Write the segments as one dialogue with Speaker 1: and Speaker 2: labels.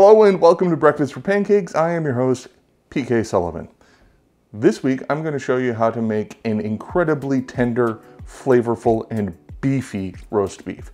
Speaker 1: Hello and welcome to Breakfast for Pancakes. I am your host, PK Sullivan. This week, I'm going to show you how to make an incredibly tender, flavorful, and beefy roast beef.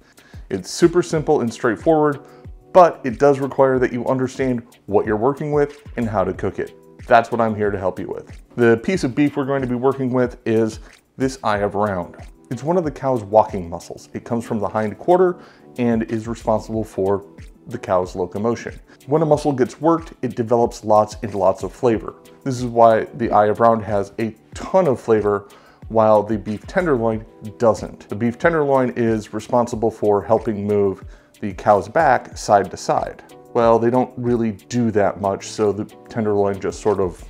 Speaker 1: It's super simple and straightforward, but it does require that you understand what you're working with and how to cook it. That's what I'm here to help you with. The piece of beef we're going to be working with is this eye of round. It's one of the cow's walking muscles. It comes from the hind quarter and is responsible for the cow's locomotion. When a muscle gets worked, it develops lots and lots of flavor. This is why the eye of round has a ton of flavor while the beef tenderloin doesn't. The beef tenderloin is responsible for helping move the cow's back side to side. Well, they don't really do that much, so the tenderloin just sort of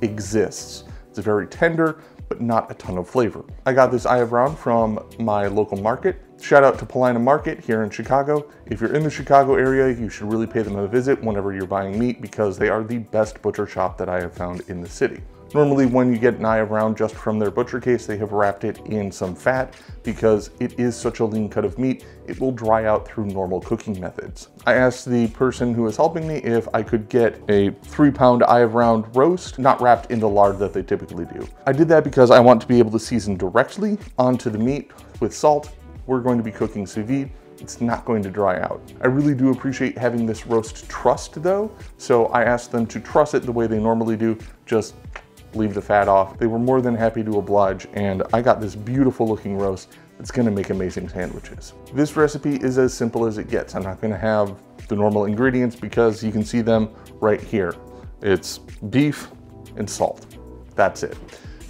Speaker 1: exists. It's very tender, but not a ton of flavor. I got this eye of round from my local market. Shout out to Paulina Market here in Chicago. If you're in the Chicago area, you should really pay them a visit whenever you're buying meat because they are the best butcher shop that I have found in the city. Normally when you get an eye of round just from their butcher case, they have wrapped it in some fat because it is such a lean cut of meat, it will dry out through normal cooking methods. I asked the person who was helping me if I could get a 3-pound eye of round roast, not wrapped in the lard that they typically do. I did that because I want to be able to season directly onto the meat with salt. We're going to be cooking sous vide. It's not going to dry out. I really do appreciate having this roast trussed though, so I asked them to truss it the way they normally do, just leave the fat off. They were more than happy to oblige, and I got this beautiful looking roast that's gonna make amazing sandwiches. This recipe is as simple as it gets. I'm not gonna have the normal ingredients because you can see them right here. It's beef and salt. That's it.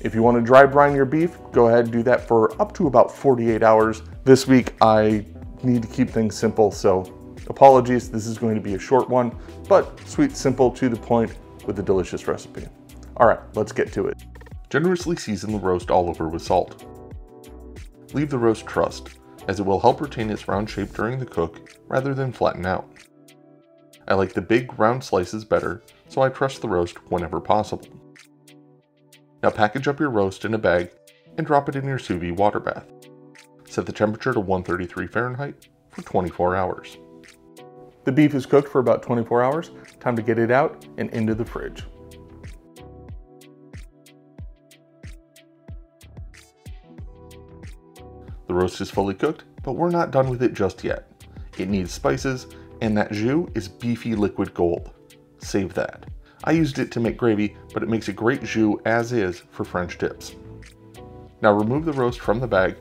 Speaker 1: If you want to dry brine your beef, go ahead and do that for up to about 48 hours. This week, I need to keep things simple, so apologies, this is going to be a short one, but sweet, simple, to the point with a delicious recipe. All right, let's get to it. Generously season the roast all over with salt. Leave the roast trussed, as it will help retain its round shape during the cook rather than flatten out. I like the big round slices better, so I truss the roast whenever possible. Now package up your roast in a bag and drop it in your sous vide water bath. Set the temperature to 133 Fahrenheit for 24 hours. The beef is cooked for about 24 hours. Time to get it out and into the fridge. The roast is fully cooked, but we're not done with it just yet. It needs spices, and that jus is beefy liquid gold. Save that. I used it to make gravy, but it makes a great jus as is for French dips. Now remove the roast from the bag.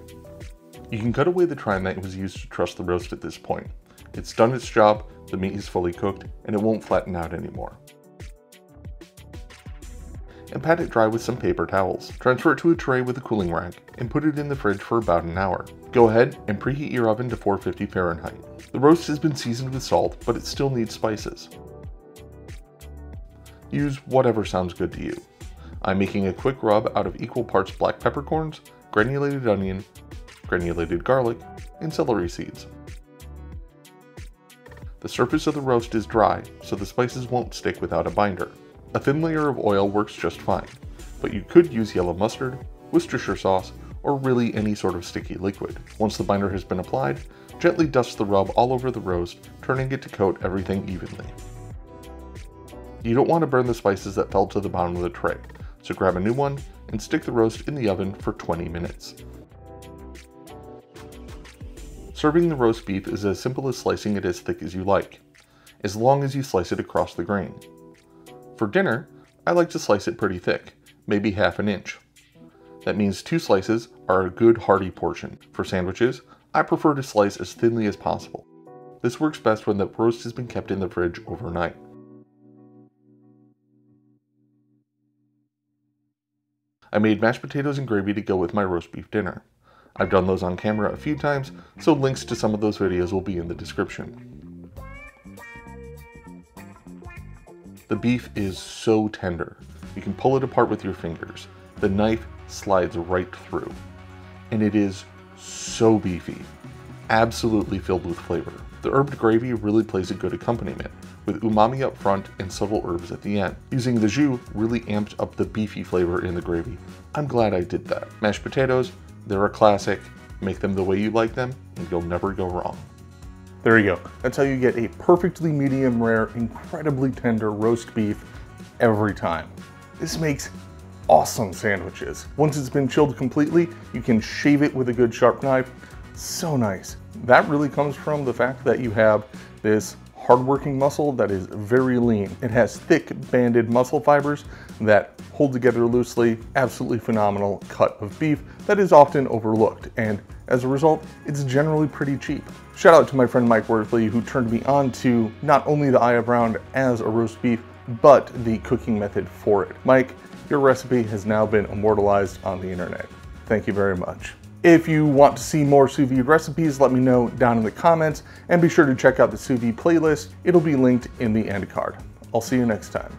Speaker 1: You can cut away the trine that was used to truss the roast at this point. It's done its job, the meat is fully cooked, and it won't flatten out anymore. And pat it dry with some paper towels. Transfer it to a tray with a cooling rack and put it in the fridge for about an hour. Go ahead and preheat your oven to 450 Fahrenheit. The roast has been seasoned with salt, but it still needs spices. Use whatever sounds good to you. I'm making a quick rub out of equal parts black peppercorns, granulated onion, granulated garlic, and celery seeds. The surface of the roast is dry, so the spices won't stick without a binder. A thin layer of oil works just fine, but you could use yellow mustard, Worcestershire sauce, or really any sort of sticky liquid. Once the binder has been applied, gently dust the rub all over the roast, turning it to coat everything evenly. You don't want to burn the spices that fell to the bottom of the tray, so grab a new one and stick the roast in the oven for 20 minutes. Serving the roast beef is as simple as slicing it as thick as you like, as long as you slice it across the grain. For dinner, I like to slice it pretty thick, maybe ½ an inch. That means 2 slices are a good hearty portion. For sandwiches, I prefer to slice as thinly as possible. This works best when the roast has been kept in the fridge overnight. I made mashed potatoes and gravy to go with my roast beef dinner. I've done those on camera a few times, so links to some of those videos will be in the description. The beef is so tender. You can pull it apart with your fingers. The knife slides right through. And it is so beefy. Absolutely filled with flavor. The herbed gravy really plays a good accompaniment, with umami up front and subtle herbs at the end. Using the jus really amped up the beefy flavor in the gravy. I'm glad I did that. Mashed potatoes, they're a classic. Make them the way you like them, and you'll never go wrong. There you go. That's how you get a perfectly medium rare, incredibly tender roast beef every time. This makes awesome sandwiches. Once it's been chilled completely, you can shave it with a good sharp knife. So nice. That really comes from the fact that you have this hardworking muscle that is very lean. It has thick banded muscle fibers that hold together loosely. Absolutely phenomenal cut of beef that is often overlooked, and as a result, it's generally pretty cheap. Shout out to my friend Mike Worthley, who turned me on to not only the eye of round as a roast beef, but the cooking method for it. Mike, your recipe has now been immortalized on the internet. Thank you very much. If you want to see more sous vide recipes, let me know down in the comments, and be sure to check out the sous vide playlist. It'll be linked in the end card. I'll see you next time.